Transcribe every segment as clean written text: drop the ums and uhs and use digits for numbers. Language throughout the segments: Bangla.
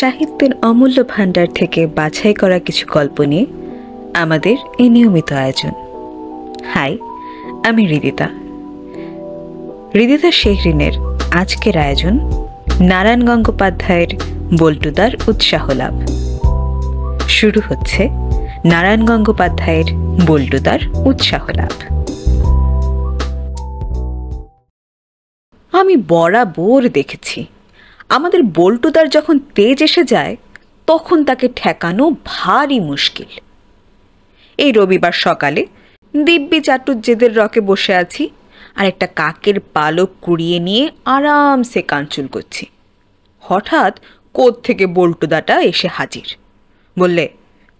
সাহিত্যের অমূল্য ভাণ্ডার থেকে বাছাই করা কিছু গল্প নিয়ে আমাদের এই নিয়মিত আয়োজন। হাই, আমি হৃদিতা শেহরিনের আজকের আয়োজন নারায়ণ গঙ্গোপাধ্যায়ের বল্টুদার উৎসাহ লাভ। শুরু হচ্ছে নারায়ণ গঙ্গোপাধ্যায়ের বল্টুদার উৎসাহ লাভ। আমি বরাবর দেখেছি আমাদের বল্টুদার যখন তেজ এসে যায় তখন তাকে ঠেকানো ভারী মুশকিল। এই রবিবার সকালে দিব্যি চাটুজ্জেদের রকে বসে আছি আর একটা কাকের পালক কুড়িয়ে নিয়ে আরামসে কাঞ্চুল করছি। হঠাৎ কোত্থেকে বল্টুদাটা এসে হাজির। বললে,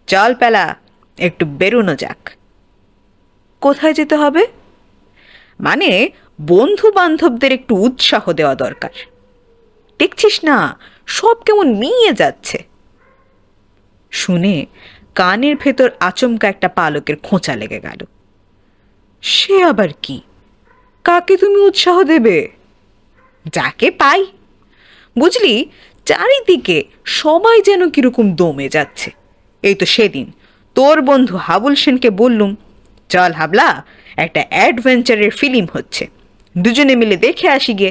চল পেলা, একটু বেরোনো যাক। কোথায় যেতে হবে? মানে বন্ধু বান্ধবদের একটু উৎসাহ দেওয়া দরকার। দেখছিস না সব কেমন মিয়ে যাচ্ছে। শুনে কানের ভেতর আচমকা একটা পালকের খোঁচা লেগে গেল। সে আবার কি? কাকে তুমি উৎসাহ দেবে? যাকে পাই। বুঝলি, চারিদিকে সবাই যেন কিরকম দমে যাচ্ছে। এই তো সেদিন তোর বন্ধু হাবুল সেনকে বললুম, চল হাবলা, একটা অ্যাডভেঞ্চারের ফিল্ম হচ্ছে, দুজনে মিলে দেখে আসি গে।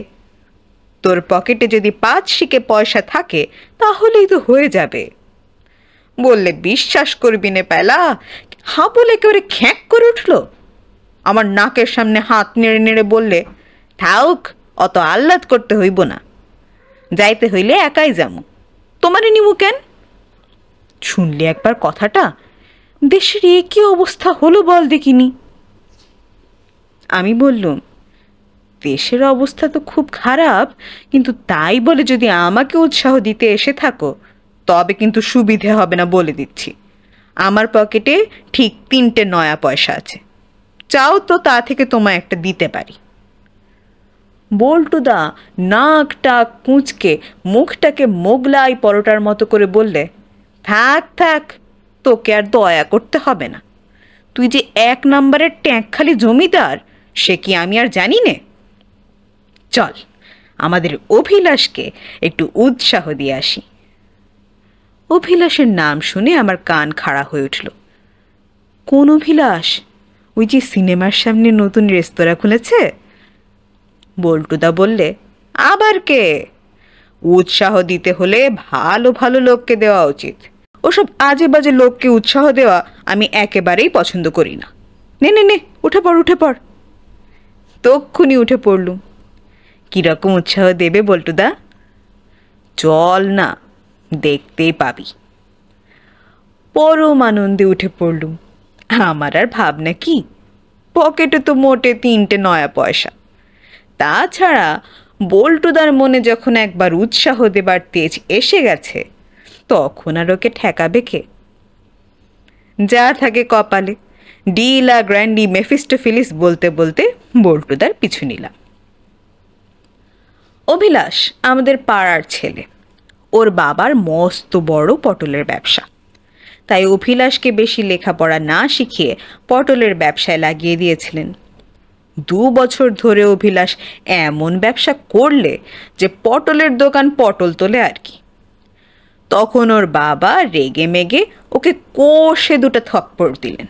তোর পকেটে যদি 5 শিকে পয়সা থাকে তাহলেই তো হয়ে যাবে। বললে, বিশ্বাস করবি নে পেলা, হাবুল একেবারে খ্যাঁক করে উঠল। আমার নাকের সামনে হাত নেড়ে নেড়ে বললে, থাউক, অত আহ্লাদ করতে হইব না, যাইতে হইলে একাই যামু, তোমারে নিমু কেন? শুনলি একবার কথাটা? দেশের এ কি অবস্থা হলো বল দেখিনি। আমি বললুম, দেশের অবস্থা তো খুব খারাপ, কিন্তু তাই বলে যদি আমাকে উৎসাহ দিতে এসে থাকো তবে কিন্তু সুবিধে হবে না বলে দিচ্ছি। আমার পকেটে ঠিক 3টে নয়া পয়সা আছে, চাও তো তা থেকে তোমায় একটা দিতে পারি। বল্টুদা নাক টাক কুঁচকে মুখটাকে মোগলাই পরোটার মতো করে বললে, থাক থাক, তোকে আর দয়া করতে হবে না। তুই যে 1 নম্বরের ট্যাঁক খালি জমিদার সে কি আমি আর জানি নে। চল আমাদের অভিলাষকে একটু উৎসাহ দিয়ে আসি। অভিলাষের নাম শুনে আমার কান খাড়া হয়ে উঠল। কোন অভিলাষ? ওই যে সিনেমার সামনে নতুন রেস্তোরাঁ খুলেছে? বল্টুদা বললে, আবার কে? উৎসাহ দিতে হলে ভালো ভালো লোককে দেওয়া উচিত। ওসব আজে বাজে লোককে উৎসাহ দেওয়া আমি একেবারেই পছন্দ করি না। নে নে নে, উঠে পড় উঠে পড়। তক্ষুনি উঠে পড়লুম। কিরকম উৎসাহ দেবে বল্টুদা? চল না, দেখতেই পাবি। পরম আনন্দে উঠে পড়লুম। আমার আর ভাবনা কি, পকেটে তো মোটে 3টে নয়া পয়সা। তাছাড়া বল্টুদার মনে যখন একবার উৎসাহ দেবার তেজ এসে গেছে তখন আর ওকে ঠেকাবে কে? যা থাকে কপালে, ডিলা গ্র্যান্ডি মেফিস্টোফিলিস বলতে বলতে বল্টুদার পিছু নিলাম। অভিলাষ আমাদের পাড়ার ছেলে। ওর বাবার মস্ত বড় পটলের ব্যবসা, তাই অভিলাষকে বেশি লেখাপড়া না শিখিয়ে পটলের ব্যবসায় লাগিয়ে দিয়েছিলেন। 2 বছর ধরে অভিলাষ এমন ব্যবসা করলে যে পটলের দোকান পটল তোলে আর কি। তখন ওর বাবা রেগে মেগে ওকে কষে 2টা থাপ্পড় দিলেন।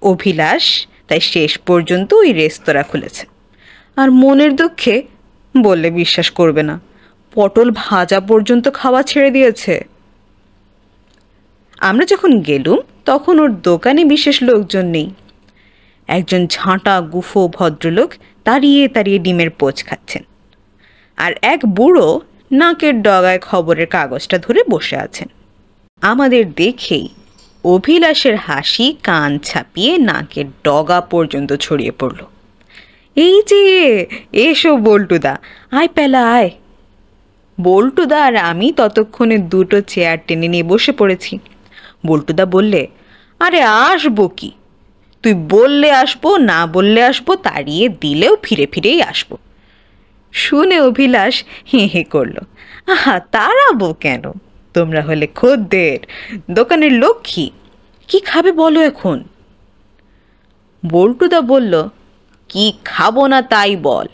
অভিলাষ তাই শেষ পর্যন্ত ওই রেস্তোরাঁ খুলেছে। আর মনের দুঃখে, বললে বিশ্বাস করবে না, পটল ভাজা পর্যন্ত খাওয়া ছেড়ে দিয়েছে। আমরা যখন গেলুম তখন ওর দোকানে বিশেষ লোকজন নেই। একজন ঝাঁটা গুফো ভদ্রলোক দাঁড়িয়ে দাঁড়িয়ে ডিমের পোচ খাচ্ছেন, আর এক বুড়ো নাকের ডগায় খবরের কাগজটা ধরে বসে আছেন। আমাদের দেখেই অভিলাষের হাসি কান ছাপিয়ে নাকের ডগা পর্যন্ত ছড়িয়ে পড়ল। এই যে, এসো বল্টুদা, আয় পেলা আয়। বল্টুদা আর আমি ততক্ষণে দুটো চেয়ার টেনে নিয়ে বসে পড়েছি। বল্টুদা বললে, আরে আসবো কি, তুই বললে আসবো, না বললে আসবো, তাড়িয়ে দিলেও ফিরে ফিরেই আসবো। শুনে অভিলাষ হেঁ হেঁ করলো। আহা, তাড়াবো কেন, তোমরা হলে খদ্দের, দোকানের লক্ষ্মী, কি খাবে বলো এখন? বল্টুদা বলল, কি খাবো না তাই বল।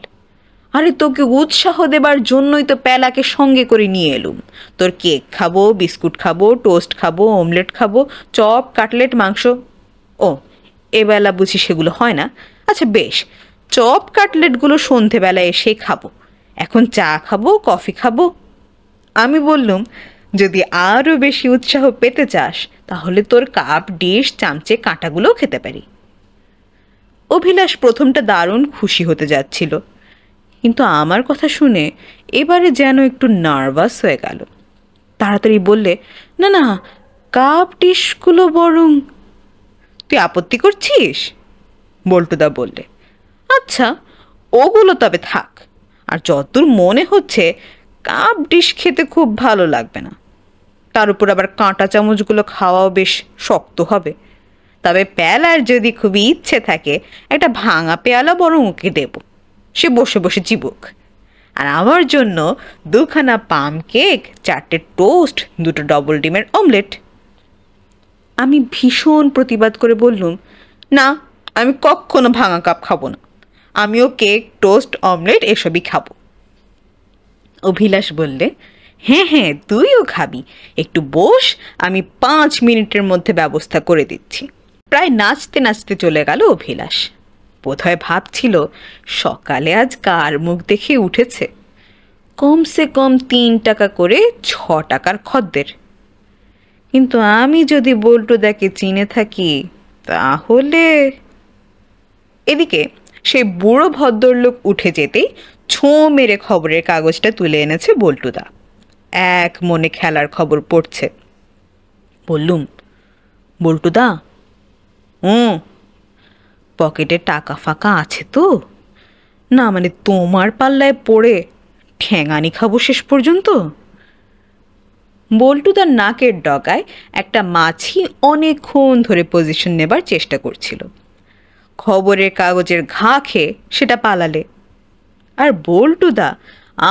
আরে তোকে উৎসাহ দেবার জন্যই তো প্যালাকে সঙ্গে করে নিয়ে এলুম। তোর কেক খাবো, বিস্কুট খাবো, টোস্ট খাবো, অমলেট খাবো, চপ, কাটলেট, মাংস। ও, এবেলা বুঝি সেগুলো হয় না? আচ্ছা বেশ, চপ কাটলেটগুলো সন্ধেবেলায় এসে খাবো। এখন চা খাবো, কফি খাবো। আমি বললুম, যদি আরও বেশি উৎসাহ পেতে চাস তাহলে তোর কাপ, ডিশ, চামচে, কাঁটাগুলোও খেতে পারি। অভিলাষ প্রথমটা দারুণ খুশি হতে যাচ্ছিল, কিন্তু আমার কথা শুনে এবারে যেন একটু নার্ভাস হয়ে গেল। তাড়াতাড়ি বললে, না না, কাপ ডিশগুলো বরং। তুই আপত্তি করছিস? বল্টুদা বললে, আচ্ছা ওগুলো তবে থাক। আর যতদূর মনে হচ্ছে কাপ ডিশ খেতে খুব ভালো লাগবে না, তার উপর আবার কাঁটা চামচগুলো খাওয়াও বেশ শক্ত হবে। তবে পেয়ালার যদি খুবই ইচ্ছে থাকে, একটা ভাঙা পেয়ালা বরং ওকে দেব, সে বসে বসে চিবুক। আর আমার জন্য দুখানা পাম কেক, 4টে টোস্ট, 2টো ডবল ডিমের অমলেট। আমি ভীষণ প্রতিবাদ করে বললুম, না, আমি কখনো ভাঙা কাপ খাবো না, আমিও কেক, টোস্ট, অমলেট এসবই খাবো। অভিলাষ বললে, হ্যাঁ হ্যাঁ, তুইও খাবি, একটু বস, আমি 5 মিনিটের মধ্যে ব্যবস্থা করে দিচ্ছি। প্রায় নাচতে নাচতে চলে গেল অভিলাষ। বোধহয় ভাবছিল সকালে আজ কার মুখ দেখে উঠেছে। কমসে কম 3 টাকা করে 6 টাকার খদ্দের। কিন্তু আমি যদি বল্টুদাকে চিনে থাকি তাহলে। এদিকে সেই বুড়ো ভদ্রলোক উঠে যেতেই ছোঁ মেরে খবরের কাগজটা তুলে এনেছে বল্টুদা। এক মনে খেলার খবর পড়ছে। বললুম, বল্টুদা, পকেটে টাকা ফাঁকা আছে তো? না মানে তোমার পাল্লায় পড়ে ঠ্যাঙানি খাবো শেষ পর্যন্ত। বল্টুদার নাকের ডগায় একটা মাছি অনেকক্ষণ ধরে পজিশন নেবার চেষ্টা করছিল। খবরের কাগজের ঘা খেয়ে সেটা পালালে। আর বল্টুদা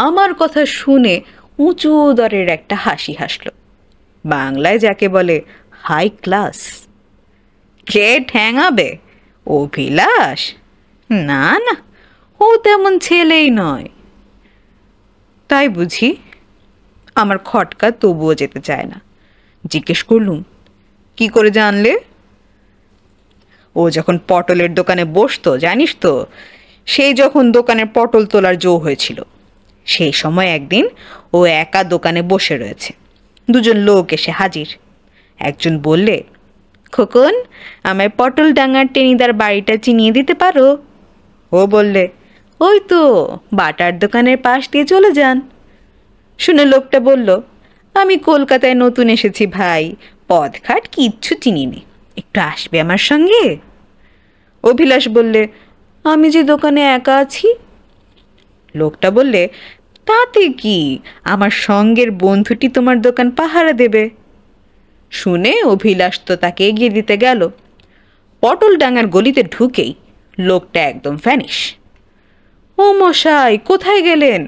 আমার কথা শুনে উঁচু দরের একটা হাসি হাসল, বাংলায় যাকে বলে হাই ক্লাস। কে ঠ্যাঙাবে? অভিলাষ? না না, ও তেমন ছেলেই নয়। তাই বুঝি? আমার খটকা তবুও যেতে চায় না। জিজ্ঞেস করলুম, কি করে জানলে? ও যখন পটলের দোকানে বসতো জানিস তো, সেই যখন দোকানের পটল তোলার জো হয়েছিল, সেই সময় একদিন ও একা দোকানে বসে রয়েছে। 2জন লোক এসে হাজির। একজন বললে, খোকন, আমায় পটল ডাঙার টেনিদার বাড়িটা চিনিয়ে দিতে পারো? ও বললে, ওই তো বাটার দোকানের পাশ দিয়ে চলে যান। শুনে লোকটা বলল, আমি কলকাতায় নতুন এসেছি ভাই, পথঘাট কিচ্ছু চিনি নে, একটু আসবে আমার সঙ্গে? অভিলাষ বললে, আমি যে দোকানে একা আছি। লোকটা বললে, তাতে কি, আমার সঙ্গের বন্ধুটি তোমার দোকান পাহারা দেবে। শুনে অভিলাষ তো তাকে এগিয়ে দিতে গেল। পটল ডাঙার গলিতে ঢুকেই লোকটা একদম ভ্যানিশ। ও মশাই, কোথায় গেলেন?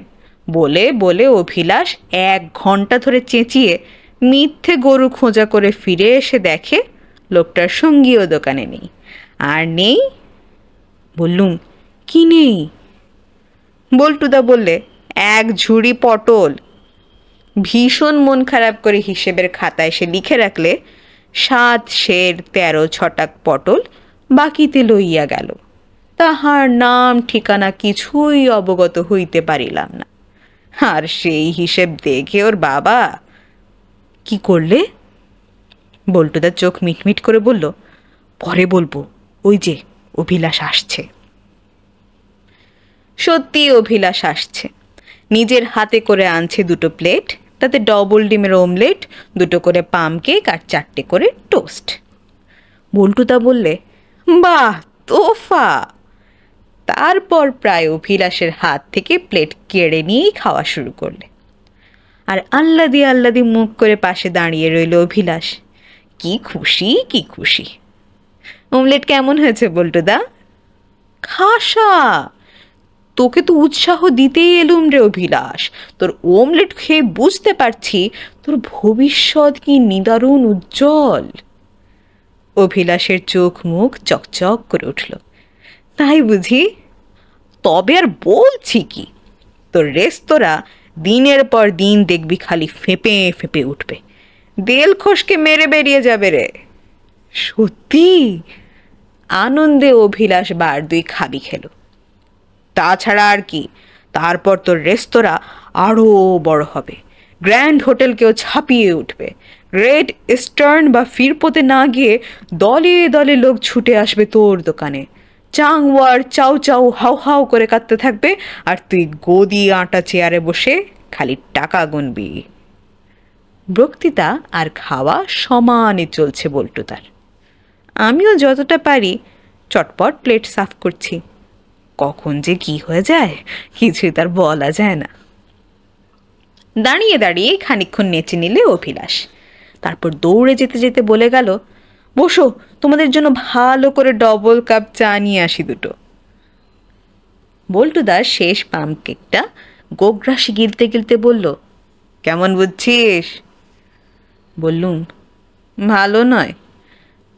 বলে বলে অভিলাষ 1 ঘন্টা ধরে চেঁচিয়ে মিথ্যে গরু খোঁজা করে ফিরে এসে দেখে লোকটার সঙ্গীও দোকানে নেই। আর নেই? বললুম, কি নেই? বল্টুদা বললে, 1 ঝুড়ি পটল। ভীষণ মন খারাপ করে হিসেবের খাতায় সে লিখে রাখলে 7 সের 13 ছটাক পটল বাকিতে লইয়া গেল। তাহার নাম ঠিকানা কিছুই অবগত হইতে পারিলাম না। আর সেই হিসেব দেখে ওর বাবা। কি করলে? বল্টুদার চোখ মিটমিট করে বলল, পরে বলবো, ওই যে অভিলাষ আসছে। সত্যি অভিলাষ আসছে। নিজের হাতে করে আনছে 2টো প্লেট, তাতে ডবল ডিমের অমলেট, 2টো করে পাম কেক আর 4টে করে টোস্ট। বল্টুদা বললে, বাহ, তোফা। তারপর প্রায় অভিলাষের হাত থেকে প্লেট কেড়ে নিয়েই খাওয়া শুরু করলে। আর আহ্লাদি মুখ করে পাশে দাঁড়িয়ে রইল অভিলাষ। কি খুশি, কি খুশি। অমলেট কেমন হয়েছে বল্টুদা? খাসা। তোকে তো উৎসাহ দিতেই এলুম রে অভিলাষ। তোর অমলেট খেয়ে বুঝতে পারছি তোর ভবিষ্যৎ কি নিদারুণ উজ্জ্বল। অভিলাষের চোখ মুখ চকচক করে উঠল। তাই বুঝি? তবে আর বলছি কি, তোর রেস্তোরাঁ দিনের পর দিন দেখবি খালি ফেঁপে ফেঁপে উঠবে, দেল খসকে মেরে বেরিয়ে যাবে রে। সত্যি? আনন্দে অভিলাষ বার দুই খাবি খেল। তাছাড়া আর কি, তারপর তোর রেস্তোরাঁ আরও বড় হবে, গ্র্যান্ড হোটেলকেও ছাপিয়ে উঠবে। গ্রেট ইস্টার্ন বা ফিরপোতে না গিয়ে দলে দলে লোক ছুটে আসবে তোর দোকানে। চাংওয়ার চাউ চাউ হাউ হাউ করে কাঁদতে থাকবে, আর তুই গদি আটা চেয়ারে বসে খালি টাকা গুনবি। বক্তৃতা আর খাওয়া সমানে চলছে বল্টুদার। আমিও যতটা পারি চটপট প্লেট সাফ করছি। কখন যে কি হয়ে যায় কিছুই তার বলা যায় না। দাঁড়িয়ে দাঁড়িয়ে খানিকক্ষণ নেচে নিলে অভিলাষ, তারপর দৌড়ে যেতে যেতে বলে গেল, বসো, তোমাদের জন্য ভালো করে ডবল কাপ চা নিয়ে আসি দুটো। বল্টুদার শেষ পাম কেকটা গোগ্রাসে গিলতে গিলতে বলল, কেমন বুঝছিস? বললুম, ভালো নয়।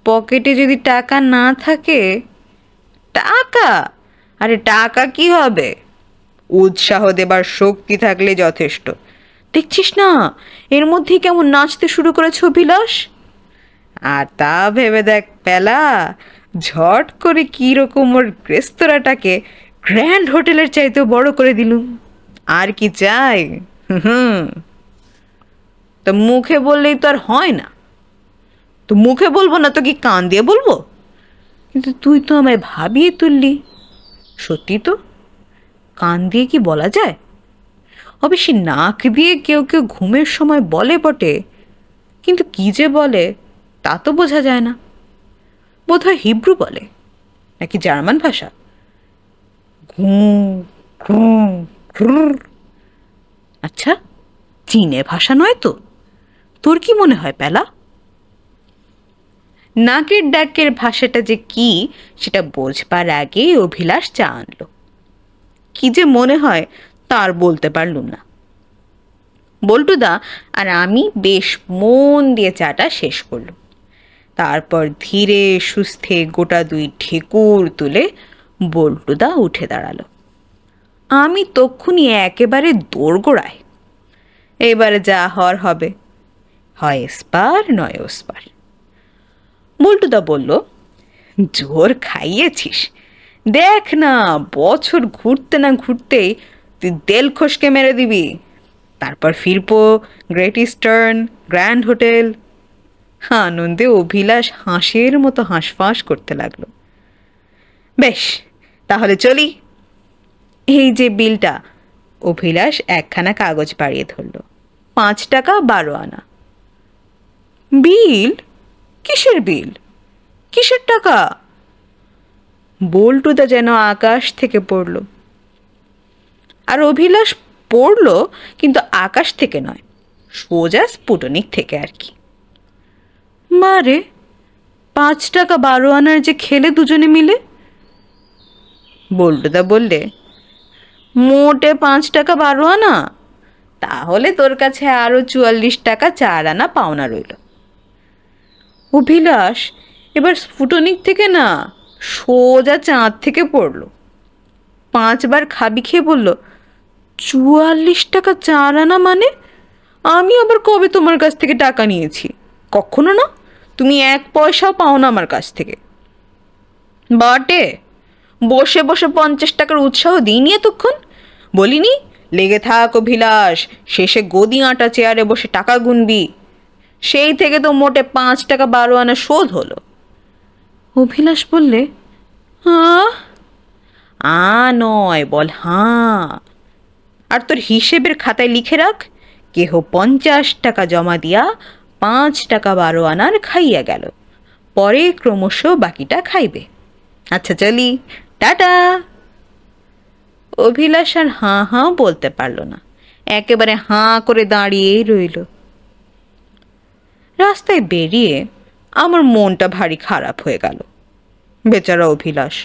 পকেটে যদি টাকা না থাকে। টাকা? আরে টাকা কি হবে, উৎসাহ দেবার শক্তি থাকলে যথেষ্ট। দেখছিস না এর মধ্যেই কেমন নাচতে শুরু করেছে অভিলাষ। আর তা ভেবে দেখ পেলা, ঝট করে কীরকম ওর রেস্তোরাঁটাকে গ্র্যান্ড হোটেলের চাইতেও বড় করে দিলুম। আর কি চাই? তো মুখে বললেই তো আর হয় না। তো মুখে বলবো না তো কি কান দিয়ে বলবো? কিন্তু তুই তো আমায় ভাবিয়ে তুললি। সত্যি তো, কান দিয়ে কি বলা যায়? অবশ্য নাক দিয়ে কেউ কেউ ঘুমের সময় বলে বটে, কিন্তু কি যে বলে তা তো বোঝা যায় না। বোধহয় হিব্রু বলে, নাকি জার্মান ভাষা। ঘু ঘু ঘুর। আচ্ছা, চীনে ভাষা নয় তো? তোর কি মনে হয় পেলা? নাকের ডাকের ভাষাটা যে কি সেটা বোঝবার আগেই অভিলাষ চা আনলো। কি যে মনে হয় তার বলতে পারলুম না। বল্টুদা আর আমি বেশ মন দিয়ে চাটা শেষ করলুম। তারপর ধীরে সুস্থে গোটা দুই ঠেকুর তুলে বল্টুদা উঠে দাঁড়ালো। আমি তক্ষুনি একেবারে দোরগোড়ায়। এবারে যা হওয়ার হবে, হয় এসপার নয় ওসপার। বল্টুদা বলল, জোর খাইয়েছিস। দেখ না, বছর ঘুরতে না ঘুরতেই তুই দেল খসকে মেরে দিবি। তারপর Firpo, great eastern, grand hotel. আনন্দে অভিলাষ হাঁসের মতো হাঁসফাঁস করতে লাগলো। বেশ, তাহলে চলি। এই যে বিলটা। অভিলাষ একখানা কাগজ বাড়িয়ে ধরল। 5 টাকা 12 আনা। বিল? কিসের বিল? কিসের টাকা? বল্টুদা যেন আকাশ থেকে পড়ল। আর অভিলাষ পড়ল, কিন্তু আকাশ থেকে নয়, সোজা স্পুটনিক থেকে আর কি। মারে, 5 টাকা 12 আনার যে খেলে দুজনে মিলে। বল্টুদা বললে, মোটে 5 টাকা 12 আনা? তাহলে তোর কাছে আরো 44 টাকা 4 আনা পাওনা রইল। অভিলাষ এবার স্ফুটনিক থেকে না, সোজা চাঁদ থেকে পড়ল। 5 বার খাবি খেয়ে বলল, 44 টাকা 4 আনা মানে? আমি আবার কবে তোমার কাছ থেকে টাকা নিয়েছি? কখনো না, তুমি 1 পয়সাও পাও না আমার কাছ থেকে। বটে, বসে বসে 50 টাকার উৎসাহ দিইনি এতক্ষণ? বলিনি লেগে থাক অভিলাষ, শেষে গদি আটা চেয়ারে বসে টাকা গুনবি। সেই থেকে তো মোটে 5 টাকা 12 আনা শোধ হলো। অভিলাষ বললে, হ্যাঁ? নয়, বল হাঁ। আর তোর হিসেবের খাতায় লিখে রাখ, কেহ 50 টাকা জমা দিয়া 5 টাকা 12 আনার খাইয়া গেল, পরে ক্রমশ বাকিটা খাইবে। আচ্ছা চলি, টাটা। অভিলাষ আর হাঁ হাঁ বলতে পারল না, একেবারে হাঁ করে দাঁড়িয়েই রইল। রাস্তায় বেরিয়ে আমার মনটা ভারী খারাপ হয়ে গেল। বেচারা অভিলাষ,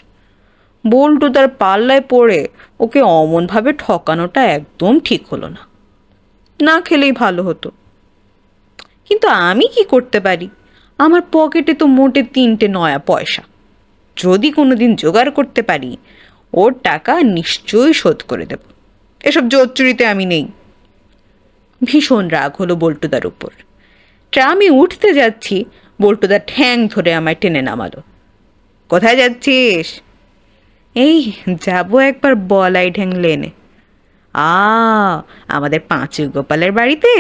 বল্টু তার পাল্লায় পড়ে ওকে অমনভাবে ঠকানোটা একদম ঠিক হলো না। না খেলেই ভালো হতো, কিন্তু আমি কি করতে পারি? আমার পকেটে তো মোটে 3টে নয়া পয়সা। যদি কোনোদিন জোগাড় করতে পারি, ওর টাকা নিশ্চয়ই শোধ করে দেব। এসব জোচ্চুরিতে আমি নেই। ভীষণ রাগ হলো বল্টুদার উপর। ট্রামে উঠতে যাচ্ছি, বল্টুদা ঠ্যাং ধরে আমায় টেনে নামালো। কোথায় যাচ্ছিস? এই যাবো একবার বলাই ঢ্যাং লেনে। আমাদের পাঁচু গোপালের বাড়িতে?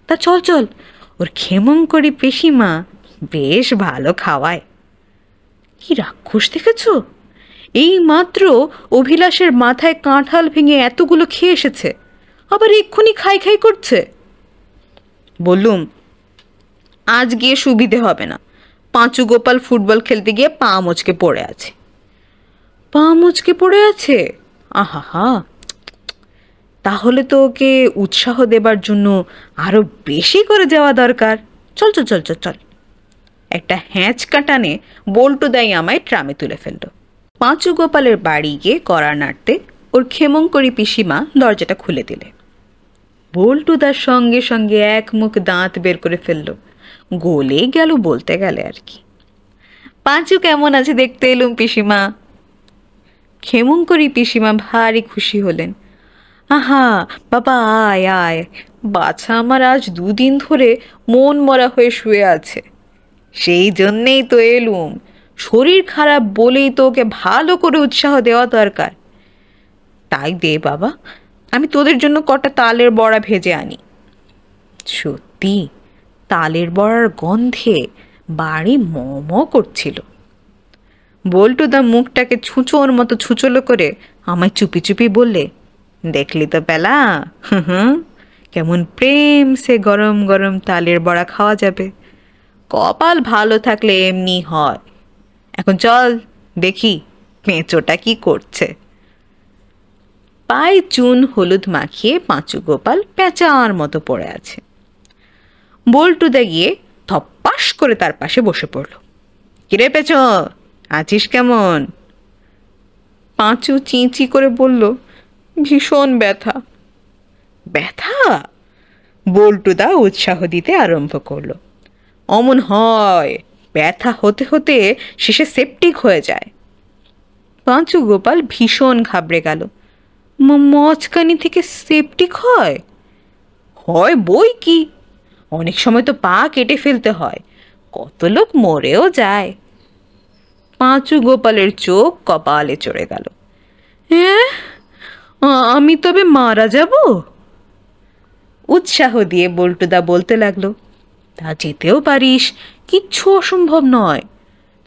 তা চল চল, ওর ক্ষেমংকরী পিসিমা বেশ ভালো খাওয়ায়। কি রাক্ষস দেখেছ? এই মাত্র অভিলাষের মাথায় কাঁঠাল ভেঙে এতগুলো খেয়ে এসেছে, আবার এক্ষুনি খাই খাই করছে। বললুম, আজ গিয়ে সুবিধে হবে না। পাঁচু গোপাল ফুটবল খেলতে গিয়ে পা মচকে পড়ে আছে। পা মচকে পড়ে আছে? আহা, তাহলে তো ওকে উৎসাহ দেবার জন্য আরো বেশি করে যাওয়া দরকার। চল চল চল চল চল। একটা হ্যাঁচকা টানে বল্টুদাই আমায় ট্রামে তুলে ফেলল। পাঁচু গোপালের বাড়ি গিয়ে কড়া নাড়তে ওর ক্ষেমংকরী পিসিমা দরজাটা খুলে দিলে। বল্টুদার সঙ্গে সঙ্গে এক মুখ দাঁত বের করে ফেলল। গলে গেল বলতে গেলে আর কি। পাঁচু কেমন আছে দেখতে এলুম পিসিমা। ক্ষেমংকরী পিসিমা ভারী খুশি হলেন। আহা বাবা, আয় আয়, বাছা আমার আজ 2 দিন ধরে মন মরা হয়ে শুয়ে আছে। সেই জন্যেই তো এলুম। শরীর খারাপ বলেই তো ওকে ভালো করে উৎসাহ দেওয়া দরকার। তাই দে বাবা, আমি তোদের জন্য কটা তালের বড়া ভেজে আনি। সত্যি তালের বড়ার গন্ধে বাড়ি ম করছিল। বল্টুদা মুখটাকে ছুঁচোর মতো ছুঁচলো করে আমায় চুপি চুপি বললে, দেখলি তো পেলা, কেমন প্রেম সে গরম গরম তালের বড়া খাওয়া যাবে। কপাল ভালো থাকলে এমনি হয়। এখন চল দেখি পেঁচোটা কি করছে। পায়ে চুন হলুদ মাখিয়ে পাঁচু গোপাল পেঁচার মতো পড়ে আছে। বল্টুদা গিয়ে ধপ্পাস করে তার পাশে বসে পড়ল। কিরে পেঁচো, আছিস কেমন? পাঁচু চিঁচি করে বলল, ভীষণ ব্যথা। ব্যথা? বল্টুদা উৎসাহ দিতে আরম্ভ করলো। অমন হয়, ব্যথা হতে হতে শেষে সেপটিক হয়ে যায়। পাঁচু গোপাল ভীষণ ঘাবড়ে গেল। মচকানি থেকে সেপটিক হয়? হয় বই কি, অনেক সময় তো পা কেটে ফেলতে হয়, কত লোক মরেও যায়। পাঁচু গোপালের চোখ কপালে চড়ে গেল। হ্যাঁ, আমি তবে মারা যাব? উৎসাহ দিয়ে বল্টুদা বলতে লাগলো, তা যেতেও পারিস, কিচ্ছু অসম্ভব নয়।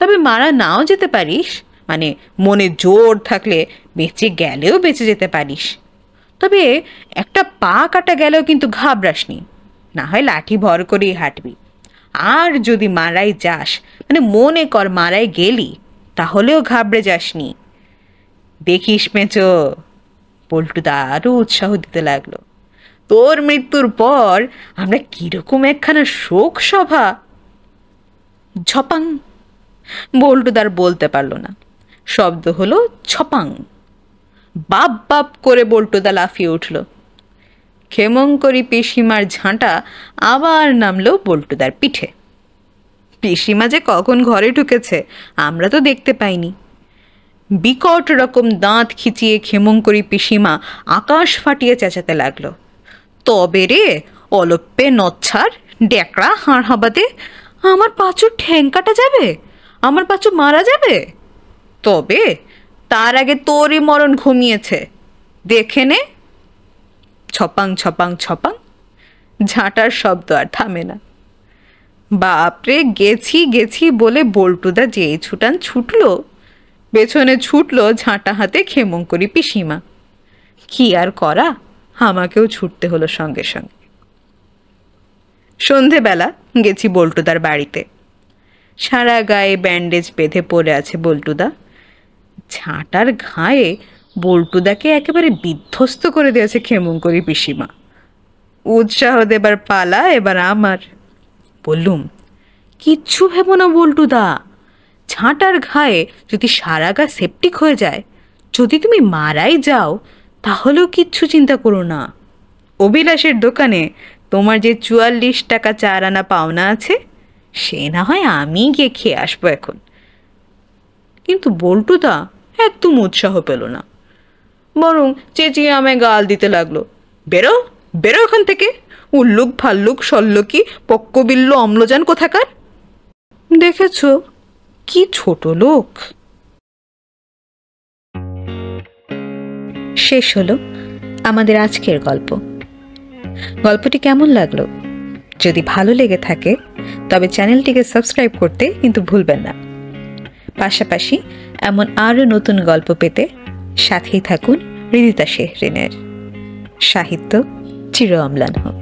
তবে মারা নাও যেতে পারিস, মানে মনে জোর থাকলে বেঁচে গেলেও বেঁচে যেতে পারিস। তবে একটা পা কাটা গেলেও কিন্তু ঘাবড়াসনি, না হয় লাঠি ভর করেই হাঁটবি। আর যদি মারাই যাস, মানে মনে কর মারাই গেলি, তাহলেও ঘাবড়ে যাসনি। দেখিস পেঁচো, পল্টুদা আরও উৎসাহ দিতে লাগলো, তোর মৃত্যুর পর আমরা কিরকম একখানা শোক সভা। ঝপাং। বল্টুদার বলতে পারল না, শব্দ হলো ছপাং। বাপ বাপ করে বল্টুদা লাফিয়ে উঠল। ক্ষেমংকরী পিসিমার ঝাঁটা আবার নামলো বল্টুদার পিঠে। পিসিমা যে কখন ঘরে ঢুকেছে আমরা তো দেখতে পাইনি। বিকট রকম দাঁত খিচিয়ে ক্ষেমংকরী পিসিমা আকাশ ফাটিয়ে চেঁচাতে লাগলো, তবে রে অলপ্পে নচ্ছার ড্যাকড়া হাড় হাবাতে, আমার পাঁচুর ঠ্যাং কাটা যাবে, আমার পাঁচু মারা যাবে। তবে তার আগে তোরই মরণ ঘুমিয়েছে, দেখে নে। ছপাং ছপাং ছপাং, ঝাঁটার শব্দ আর থামে না। বাপরে, গেছি গেছি বলে বল্টুদা যেই ছুটান ছুটল, পেছনে ছুটল ঝাঁটা হাতে ক্ষেমংকরী পিসিমা। কি আর করা, আমাকেও ছুটতে হলো সঙ্গে সঙ্গে। সন্ধেবেলা গেছি বল্টুদার বাড়িতে। সারা গায়ে ব্যান্ডেজ বেঁধে পড়ে আছে বল্টুদা। ঝাঁটার ঘায়ে বল্টুদাকে একেবারে বিধ্বস্ত করে দিয়েছে ক্ষেমংকরী পিসিমা। উৎসাহ দেবার পালা এবার আমার। বললুম, কিচ্ছু ভেবো না বল্টুদা, ঝাঁটার ঘায়ে যদি সারা গা সেপটিক হয়ে যায়, যদি তুমি মারাই যাও, তাহলেও কিচ্ছু চিন্তা করো না। অভিলাষের দোকানে তোমার যে ৪৪ টাকা ৪ আনা পাওনা আছে, সে না হয় আমি গিয়ে খেয়ে আসবো এখন। কিন্তু বল্টুদা একদম উৎসাহ পেল না, বরং চেঁচিয়ে আমায় গাল দিতে লাগলো, বেরো বেরো ওখান থেকে, উল্লুক ফাল্লুক সল্লকি পক্কবিল্ল অম্লজান কোথাকার। দেখেছ কি ছোট লোক। শেষ হলো আমাদের আজকের গল্প। গল্পটি কেমন লাগলো? যদি ভালো লেগে থাকে তবে চ্যানেলটিকে সাবস্ক্রাইব করতে কিন্তু ভুলবেন না। পাশাপাশি এমন আরও নতুন গল্প পেতে সাথেই থাকুন হৃদিতা শেহরিনের। সাহিত্য চির অম্লান হোক।